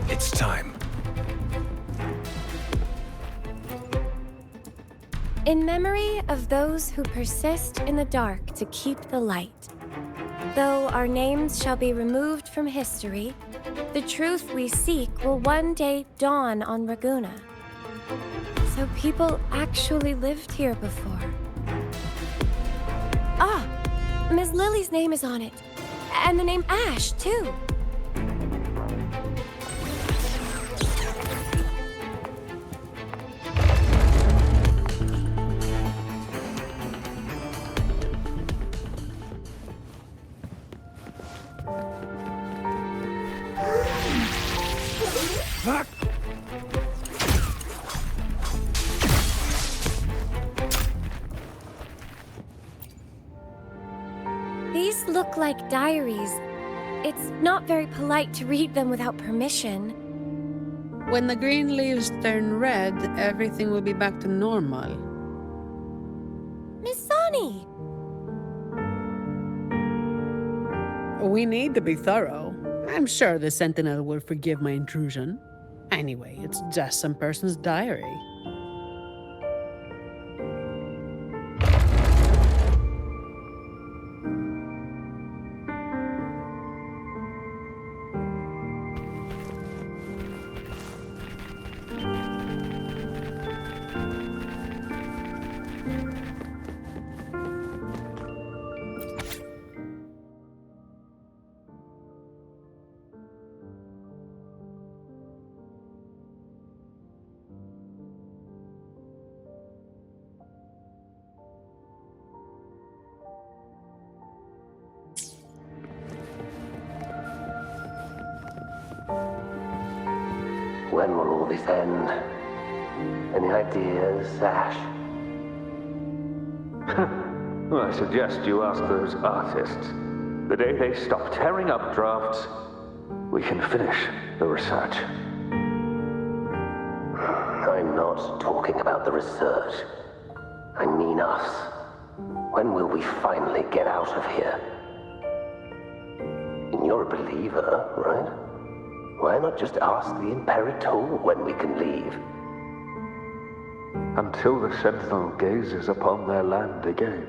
It's time. In memory of those who persist in the dark to keep the light. Though our names shall be removed from history, the truth we seek will one day dawn on Raguna. So people actually lived here before. Ah! Ms. Lily's name is on it. And the name Ash, too. These look like diaries. It's not very polite to read them without permission. When the green leaves turn red, everything will be back to normal. Miss Zani! We need to be thorough. I'm sure the Sentinel will forgive my intrusion. Anyway, it's just some person's diary. When will all this end? Any ideas, Ash? I suggest you ask those artists. The day they stop tearing up drafts, we can finish the research. I'm not talking about the research. I mean us. When will we finally get out of here? And you're a believer, right? Why not just ask the Imperator when we can leave? Until the Sentinel gazes upon their land again.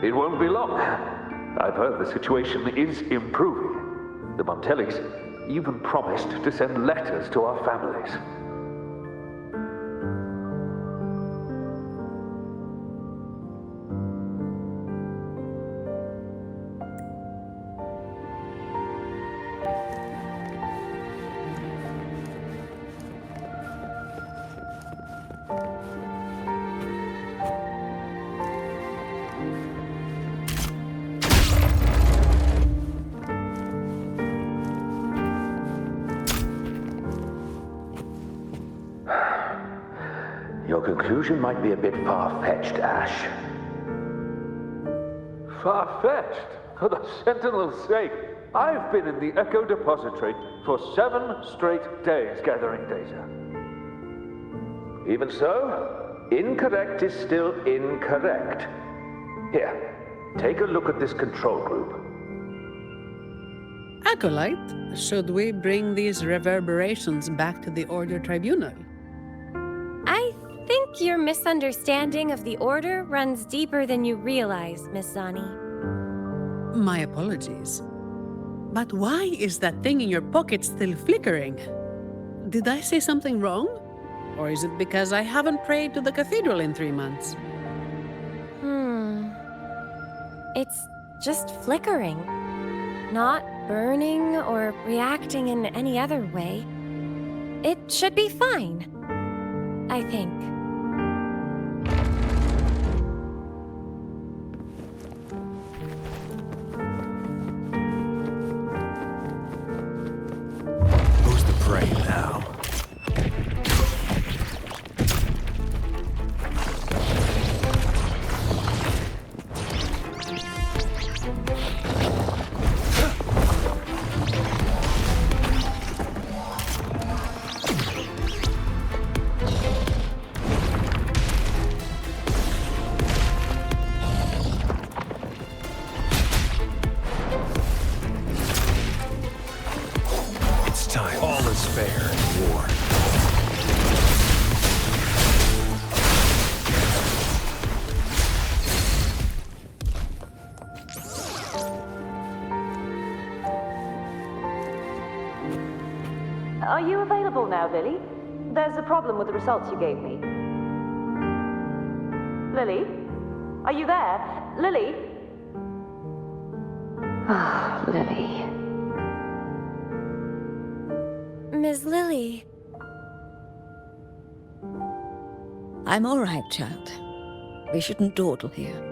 It won't be long. I've heard the situation is improving. The Montellis even promised to send letters to our families. Your conclusion might be a bit far-fetched, Ash. Far-fetched? For the Sentinel's sake, I've been in the Echo Depository for 7 straight days gathering data. Even so, incorrect is still incorrect. Here, take a look at this control group. Acolyte, should we bring these reverberations back to the Order Tribunal? I think your misunderstanding of the Order runs deeper than you realize, Miss Zani. My apologies. But why is that thing in your pocket still flickering? Did I say something wrong? Or is it because I haven't prayed to the cathedral in 3 months? It's just flickering. Not burning or reacting in any other way. It should be fine, I think. Who's the prey now? All is fair in war. Are you available now, Lily? There's a problem with the results you gave me. Lily? Are you there? Lily? Ah, Lily. Ms. Lily. I'm all right, child. We shouldn't dawdle here.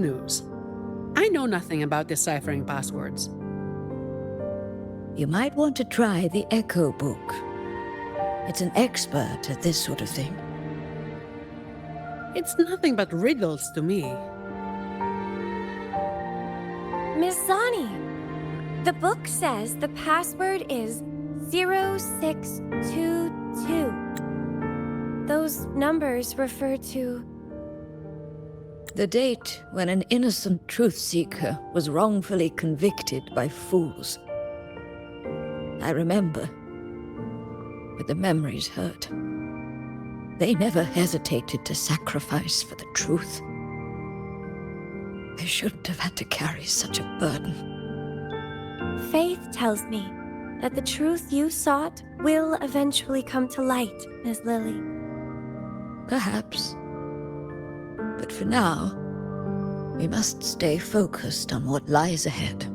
news. I know nothing about deciphering passwords. You might want to try the Echo book. It's an expert at this sort of thing. It's nothing but riddles to me. Miss Zani, the book says the password is 0622. Those numbers refer to... The date when an innocent truth-seeker was wrongfully convicted by fools. I remember, but the memories hurt. They never hesitated to sacrifice for the truth. They shouldn't have had to carry such a burden. Faith tells me that the truth you sought will eventually come to light, Miss Lily. Perhaps. But for now, we must stay focused on what lies ahead.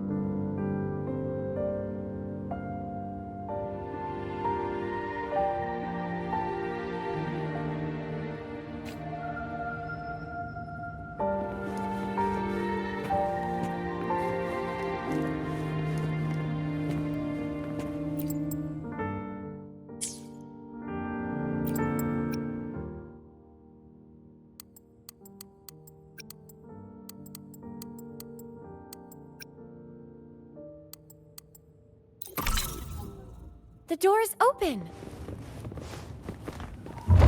The door's open!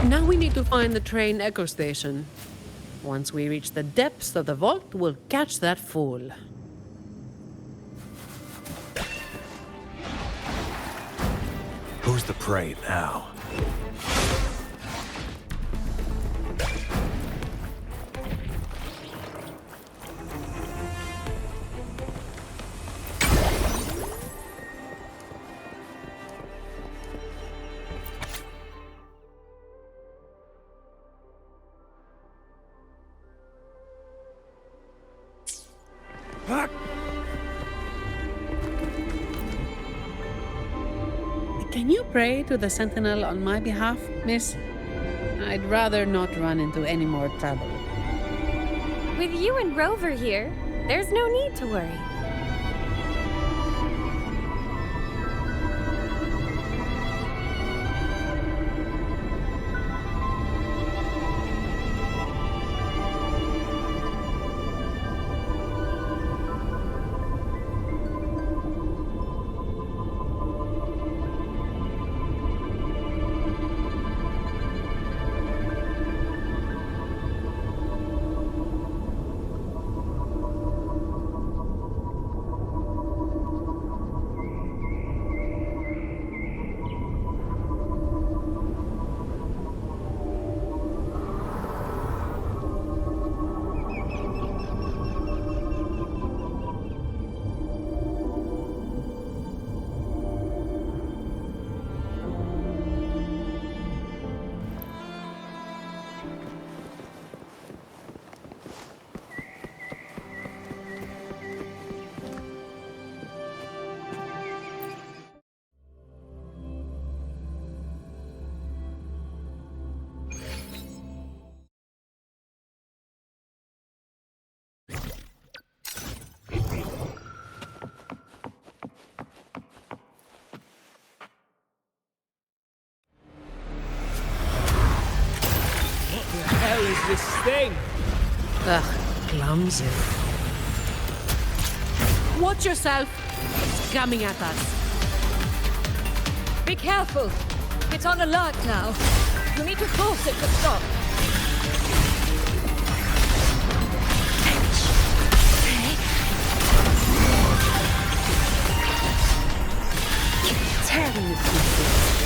Now we need to find the train echo station. Once we reach the depths of the vault, we'll catch that fool. Who's the prey now? Can you pray to the Sentinel on my behalf, miss? I'd rather not run into any more trouble. With you and Rover here, there's no need to worry. This thing! Ugh, clumsy. Watch yourself! It's coming at us. Be careful! It's on alert now. You need to force it to stop. Tearing it pieces.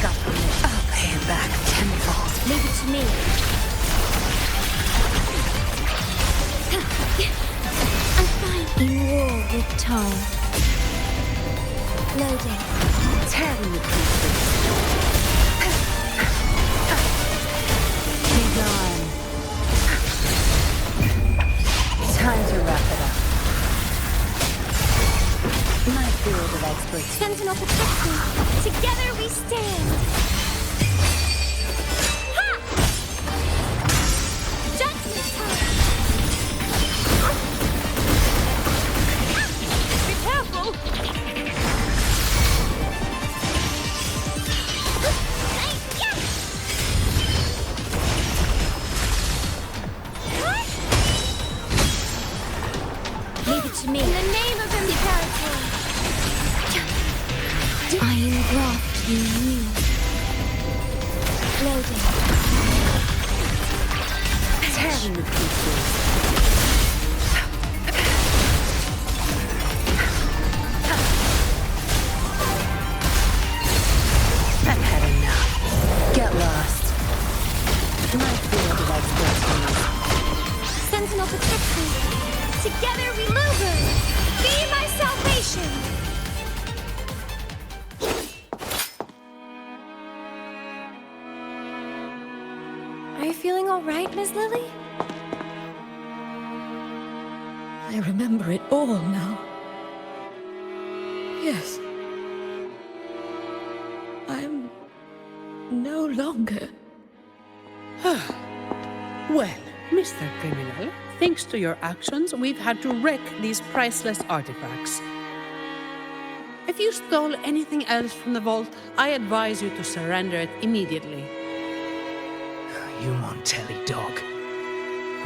I'll pay it back tenfold. Leave it to me. I'm fine. In war with Tom. Loading. Tearing it pieces. Be gone. Time to wrap it up. My field of experts. Sentinel protects me. Together we stand. Ha! Judgment time. Be careful. Leave it to me. In the name of Imperator. I engraft you new. Loading. Tearing the pieces. I've had enough. Get lost. My field of expertise. Sentinel protects me. Together we maneuver. Be my salvation. Are you feeling all right, Miss Lily? I remember it all now. Yes. I'm no longer. Well, Mr. Criminal, thanks to your actions, we've had to wreck these priceless artifacts. If you stole anything else from the vault, I advise you to surrender it immediately. You Montelli dog.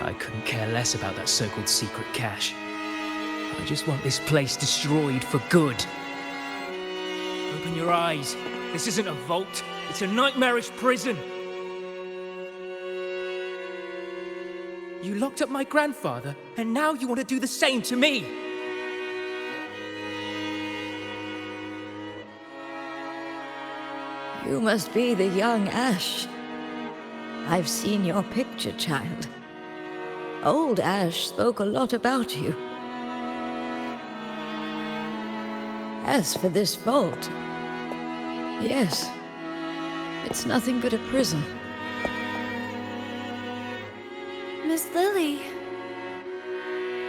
I couldn't care less about that so-called secret cache. I just want this place destroyed for good. Open your eyes. This isn't a vault. It's a nightmarish prison. You locked up my grandfather, and now you want to do the same to me. You must be the young Ash. I've seen your picture, child. Old Ash spoke a lot about you. As for this vault, yes, it's nothing but a prison. Miss Lily.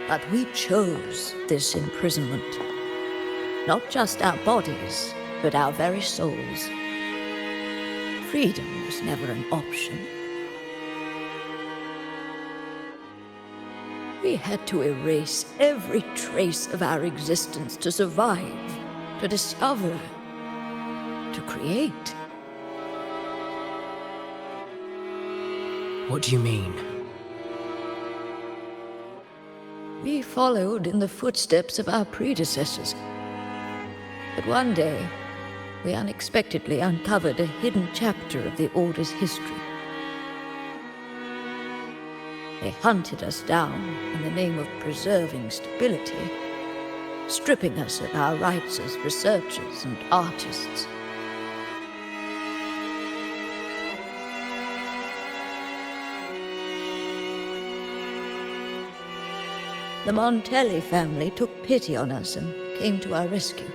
But we chose this imprisonment. Not just our bodies, but our very souls. Freedom was never an option. We had to erase every trace of our existence to survive, to discover, to create. What do you mean? We followed in the footsteps of our predecessors. But one day, we unexpectedly uncovered a hidden chapter of the Order's history. They hunted us down in the name of preserving stability, stripping us of our rights as researchers and artists. The Montelli family took pity on us and came to our rescue.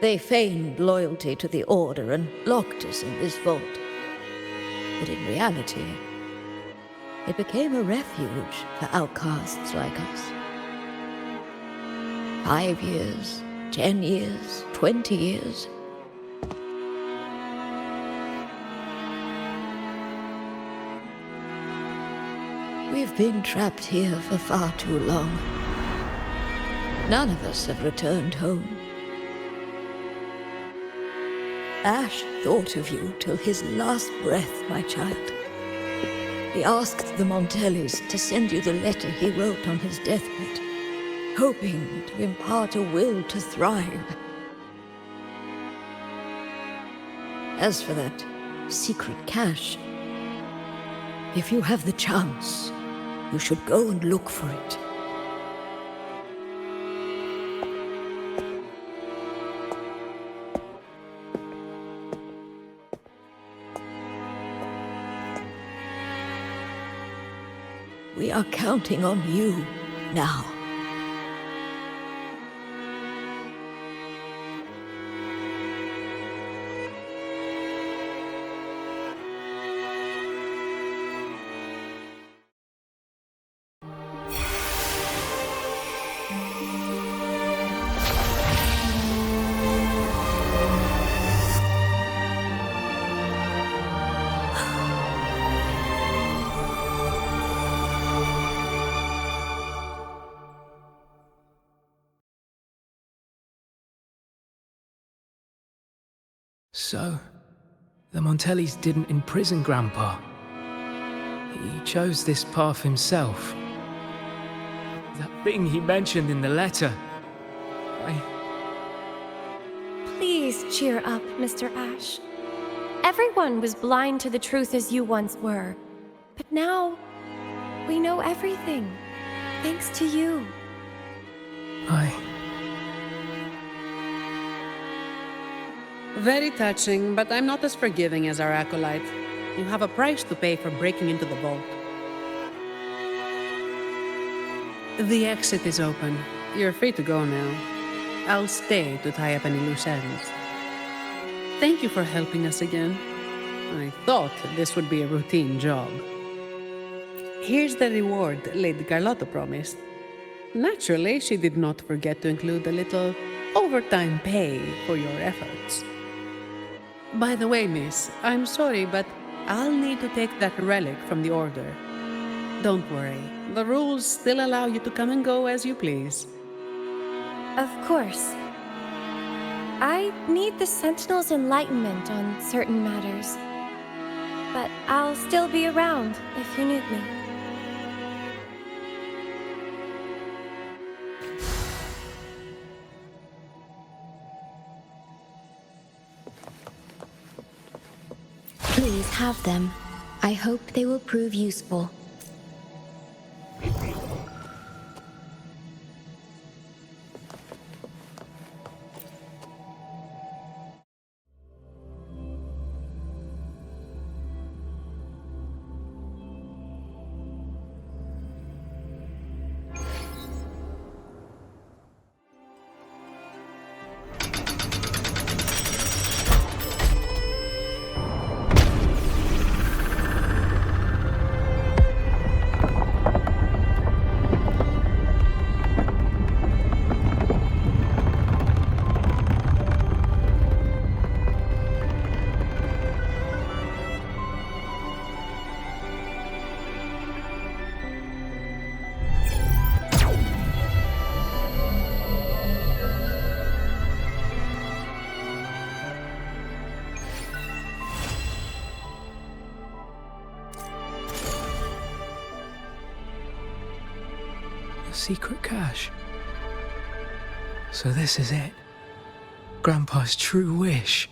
They feigned loyalty to the Order and locked us in this vault. But in reality, it became a refuge for outcasts like us. 5 years, 10 years, 20 years. We've been trapped here for far too long. None of us have returned home. Ash thought of you till his last breath, my child. He asked the Montellis to send you the letter he wrote on his deathbed, hoping to impart a will to thrive. As for that secret cache, if you have the chance, you should go and look for it. We are counting on you now. So, the Montellis didn't imprison Grandpa. He chose this path himself. That thing he mentioned in the letter. Please cheer up, Mr. Ash. Everyone was blind to the truth as you once were. But now, we know everything. Thanks to you. Very touching, but I'm not as forgiving as our acolyte. You have a price to pay for breaking into the vault. The exit is open. You're free to go now. I'll stay to tie up any loose ends. Thank you for helping us again. I thought this would be a routine job. Here's the reward Lady Carlotta promised. Naturally, she did not forget to include a little overtime pay for your efforts. By the way, miss, I'm sorry, but I'll need to take that relic from the Order. Don't worry, the rules still allow you to come and go as you please. Of course. I need the Sentinel's enlightenment on certain matters. But I'll still be around if you need me. Please have them. I hope they will prove useful. Secret cache. So this is it. Grandpa's true wish.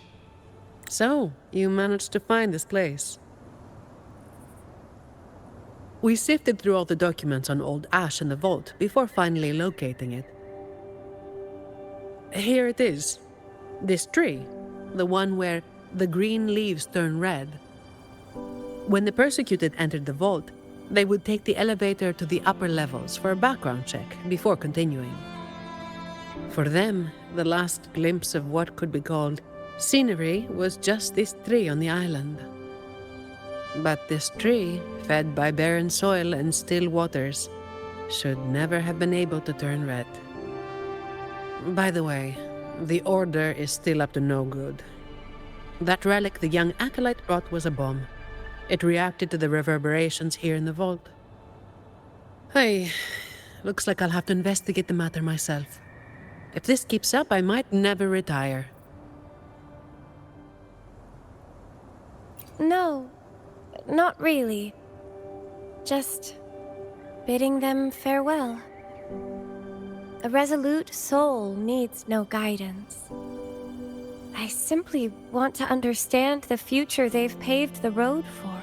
So, you managed to find this place. We sifted through all the documents on Old Ash in the vault before finally locating it. Here it is. This tree. The one where the green leaves turn red. When the persecuted entered the vault, they would take the elevator to the upper levels for a background check before continuing. For them, the last glimpse of what could be called scenery was just this tree on the island. But this tree, fed by barren soil and still waters, should never have been able to turn red. By the way, the Order is still up to no good. That relic the young acolyte brought was a bomb. It reacted to the reverberations here in the vault. Hey, looks like I'll have to investigate the matter myself. If this keeps up, I might never retire. No, not really. Just bidding them farewell. A resolute soul needs no guidance. I simply want to understand the future they've paved the road for.